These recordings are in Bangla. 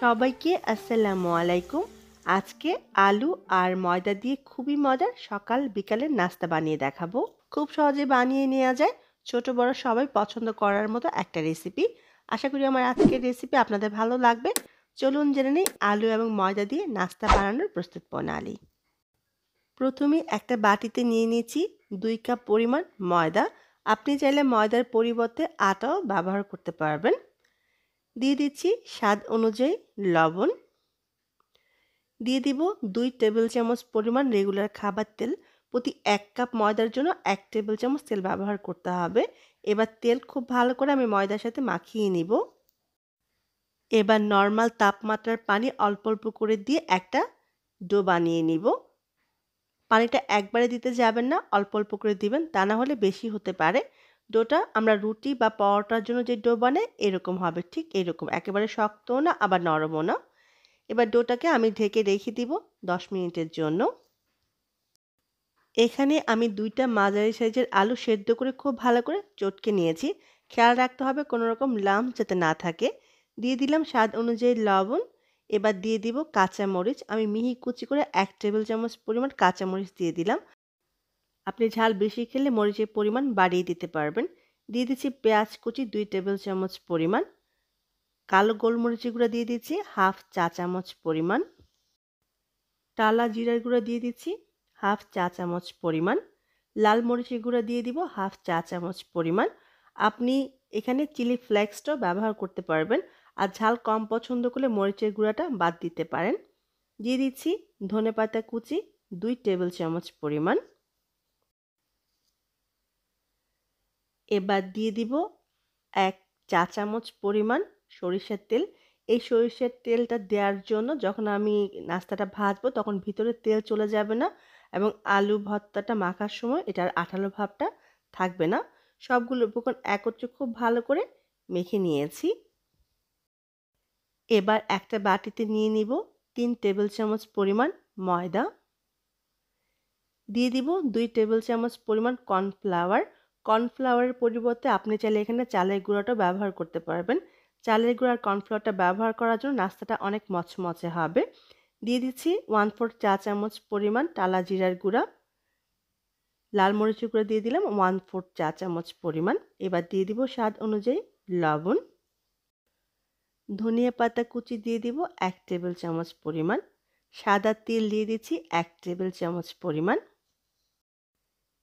সবাইকে আসসালামু আলাইকুম। আজকে আলু আর ময়দা দিয়ে খুবই মজার সকাল বিকালের নাস্তা বানিয়ে দেখাবো। খুব সহজে বানিয়ে নেওয়া যায়, ছোট বড় সবাই পছন্দ করার মতো একটা রেসিপি। আশা করি আমার আজকের রেসিপি আপনাদের ভালো লাগবে। চলুন জেনে নিই আলু এবং ময়দা দিয়ে নাস্তা বানানোর প্রস্তুত প্রণালী। প্রথমে একটা বাটিতে নিয়ে নিয়েছি 2 কাপ পরিমাণ ময়দা। আপনি চাইলে ময়দার পরিবর্তে আটাও ব্যবহার করতে পারবেন। দিয়ে দিচ্ছি স্বাদ অনুযায়ী লবণ। দিয়ে দিব 2 টেবিল চামচ পরিমাণ রেগুলার খাবার তেল। প্রতি 1 কাপ ময়দার জন্য 1 টেবিল চামচ তেল ব্যবহার করতে হবে। এবার তেল খুব ভালো করে আমি ময়দার সাথে মাখিয়ে নিব। এবার নরমাল তাপমাত্রার পানি অল্প অল্প করে দিয়ে একটা ডো বানিয়ে নিব। পানিটা একবারে দিতে যাবেন না, অল্প অল্প করে দিবেন, তা না হলে বেশি হতে পারে। ডোটা আমরা রুটি বা পরোটার জন্য যে ডো বানাই এরকম হবে, ঠিক এরকম, একেবারে শক্তও না আবার নরমও না। এবার ডোটাকে আমি ঢেকে রেখে দিব 10 মিনিটের জন্য। এখানে আমি 2টা মাঝারি সাইজের আলু সেদ্ধ করে খুব ভালো করে চটকে নিয়েছি। খেয়াল রাখতে হবে কোনো রকম লাম্প যাতে না থাকে। দিয়ে দিলাম স্বাদ অনুযায়ী লবণ। এবার দিয়ে দিব কাঁচা মরিচ। আমি মিহি কুচি করে 1 টেবিল চামচ পরিমাণ কাঁচা মরিচ দিয়ে দিলাম। আপনি ঝাল বেশি খেলে মরিচের পরিমাণ বাড়িয়ে দিতে পারবেন। দিয়ে দিচ্ছি পেঁয়াজ কুচি 2 টেবিল চামচ পরিমাণ। কালো গোলমরিচের গুঁড়া দিয়ে দিচ্ছি হাফ চা চামচ পরিমাণ। টালা জিরার গুঁড়া দিয়ে দিচ্ছি হাফ চা চামচ পরিমাণ। লাল মরিচের গুঁড়া দিয়ে দিব হাফ চা চামচ পরিমাণ। আপনি এখানে চিলি ফ্লেক্সটাও ব্যবহার করতে পারবেন, আর ঝাল কম পছন্দ করলে মরিচের গুঁড়াটা বাদ দিতে পারেন। দিয়ে দিচ্ছি ধনেপাতা কুচি 2 টেবিল চামচ পরিমাণ। এবার দিয়ে দিব 1 চা চামচ পরিমাণ সরিষার তেল। এই সরিষার তেলটা দেওয়ার জন্য যখন আমি নাস্তাটা ভাজবো তখন ভিতরে তেল চলে যাবে না, এবং আলু ভর্তাটা মাখার সময় এটার আঠালো ভাবটা থাকবে না। সবগুলো উপকরণ একত্রে খুব ভালো করে মেখে নিয়েছি। এবার একটা বাটিতে নিয়ে নিব 3 টেবিল চামচ পরিমাণ ময়দা। দিয়ে দিব 2 টেবিল চামচ পরিমাণ কর্নফ্লাওয়ার। কর্নফ্লাওয়ারের পরিবর্তে আপনি চাইলে এখানে চালের গুঁড়াটাও ব্যবহার করতে পারবেন। চালের গুঁড়া আর কর্নফ্লাওয়ারটা ব্যবহার করার জন্য নাস্তাটা অনেক মচমচে হবে। দিয়ে দিচ্ছি 1/4 চা চামচ পরিমাণ টালা জিরার গুঁড়া। লাল মরিচের গুঁড়া দিয়ে দিলাম 1/4 চা চামচ পরিমাণ। এবার দিয়ে দিব স্বাদ অনুযায়ী লবণ। ধনিয়া পাতা কুচি দিয়ে দিব 1 টেবিল চামচ পরিমাণ। সাদা তিল দিয়ে দিচ্ছি 1 টেবিল চামচ পরিমাণ।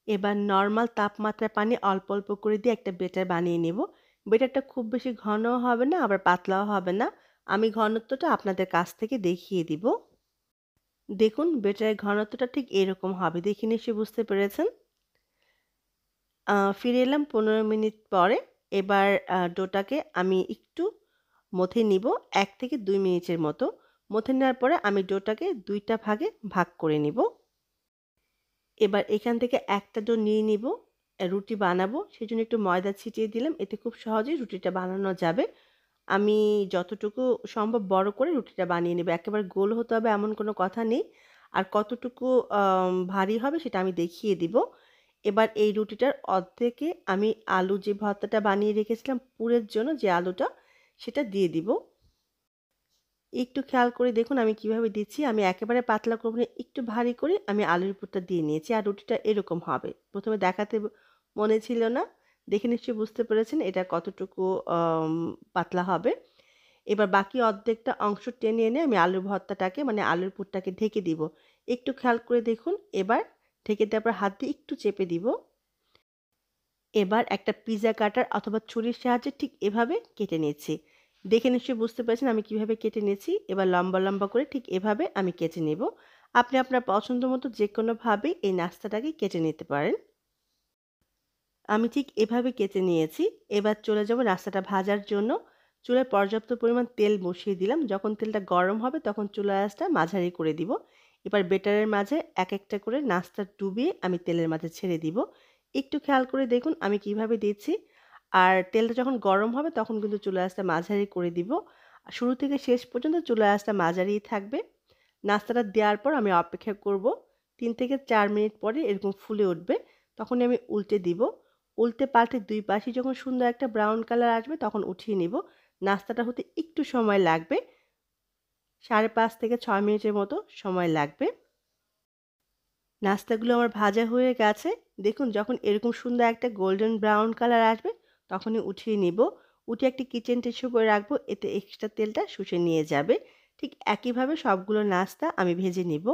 এবার নরমাল তাপমাত্রার পানি অল্প অল্প করে দিয়ে একটা বেটার বানিয়ে নেব। বেটারটা খুব বেশি ঘনও হবে না আবার পাতলাও হবে না। আমি ঘনত্বটা আপনাদের কাছ থেকে দেখিয়ে দিব। দেখুন বেটারের ঘনত্বটা ঠিক এরকম হবে, দেখে নিশ্চয়ই বুঝতে পেরেছেন। ফিরে এলাম 15 মিনিট পরে। এবার ডোটাকে আমি একটু মথে নিব 1 থেকে 2 মিনিটের মতো। মথে নেওয়ার পরে আমি ডোটাকে 2টা ভাগে ভাগ করে নিব। এবার এখান থেকে একটা ডো নিয়ে নিব, রুটি বানাবো সেজন্য একটু ময়দা ছিটিয়ে দিলাম, এতে খুব সহজেই রুটিটা বানানো যাবে। আমি যতটুকু সম্ভব বড় করে রুটিটা বানিয়ে নেব, একেবারে গোল হতে হবে এমন কোনো কথা নেই। আর কতটুকু ভারী হবে সেটা আমি দেখিয়ে দিব। এবার এই রুটিটার অর্ধেকে আমি আলু যে ভর্তাটা বানিয়ে রেখেছিলাম পুরের জন্য যে আলুটা, সেটা দিয়ে দিব। একটু খেয়াল করে দেখুন আমি কিভাবে দিচ্ছি। আমি একেবারে পাতলা করব না, একটু ভারী করে আমি আলুর পুরটা দিয়ে নিয়েছি। আর রুটিটা এরকম হবে। প্রথমে দেখাতে মনে ছিল না। দেখে নিশ্চয়ই বুঝতে পেরেছেন এটা কতটুকু আম পাতলা হবে। এবার বাকি অর্ধেকটা অংশ টেনে এনে আমি আলুর ভর্তাটাকে মানে আলুর পুরটাকে ঢেকে দিব। একটু খেয়াল করে দেখুন। এবার ঢেকে দেওয়ার পর হাত দিয়ে একটু চেপে দিব। এবার একটা পিজ্জা কাটার অথবা ছুরির সাহায্যে ঠিক এভাবে কেটে নিচ্ছি। দেখে নিশ্চয়ই বুঝতে পেরেছেন আমি কিভাবে কেটে নিয়েছি। এবার লম্বা লম্বা করে ঠিক এভাবে আমি কেটে নেব। আপনি আপনার পছন্দ মতো যেকোনোভাবে এই নাস্তাটাকে কেটে নিতে পারেন। আমি ঠিক এভাবে কেটে নিয়েছি। এবার চলে যাব নাস্তাটা ভাজার জন্য। চুলায় পর্যাপ্ত পরিমাণ তেল বসিয়ে দিলাম। যখন তেলটা গরম হবে তখন চুলার আঁচটা মাঝারি করে দিব। এবার বেটারের মাঝে এক একটা করে নাস্তা ডুবিয়ে আমি তেলের মাঝে ছেড়ে দিব। একটু খেয়াল করে দেখুন আমি কিভাবে দিচ্ছি। আর তেলটা যখন গরম হবে তখন কিন্তু চুলার আঁচটা মাঝারি করে দিব। শুরু থেকে শেষ পর্যন্ত চুলার আঁচটা মাঝারিই থাকবে। নাস্তাটা দেওয়ার পর আমি অপেক্ষা করব। 3 থেকে 4 মিনিট পরে এরকম ফুলে উঠবে। তখনই আমি উল্টে দিব। উল্টে পাল্টে 2 পাশই যখন সুন্দর একটা ব্রাউন কালার আসবে তখন উঠিয়ে নিব। নাস্তাটা হতে একটু সময় লাগবে। 5.5 থেকে 6 মিনিটের মতো সময় লাগবে। নাস্তাগুলো আমার ভাজা হয়ে গেছে। দেখুন যখন এরকম সুন্দর একটা গোল্ডেন ব্রাউন কালার আসবে তখনই উঠিয়ে নিব। উঠিয়ে একটি কিচেন টিস্যু করে রাখবো, এতে এক্সট্রা তেলটা শুষে নিয়ে যাবে। ঠিক একইভাবে সবগুলো নাস্তা আমি ভেজে নিব।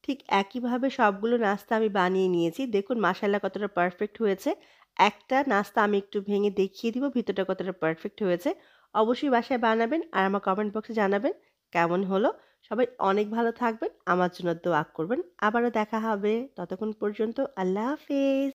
ঠিক একইভাবে সবগুলো নাস্তা আমি বানিয়ে নিয়েছি। দেখুন মাশাআল্লাহ কতটা পারফেক্ট হয়েছে। একটা নাস্তা আমি একটু ভেঙে দেখিয়ে দিব ভিতরটা কতটা পারফেক্ট হয়েছে। অবশ্যই বাসায় বানাবেন আর আমার কমেন্ট বক্সে জানাবেন কেমন হলো। সবাই অনেক ভালো থাকবেন। আমার জন্য দোয়া করবেন। আবারও দেখা হবে। ততক্ষণ পর্যন্ত আল্লাহ হাফেজ।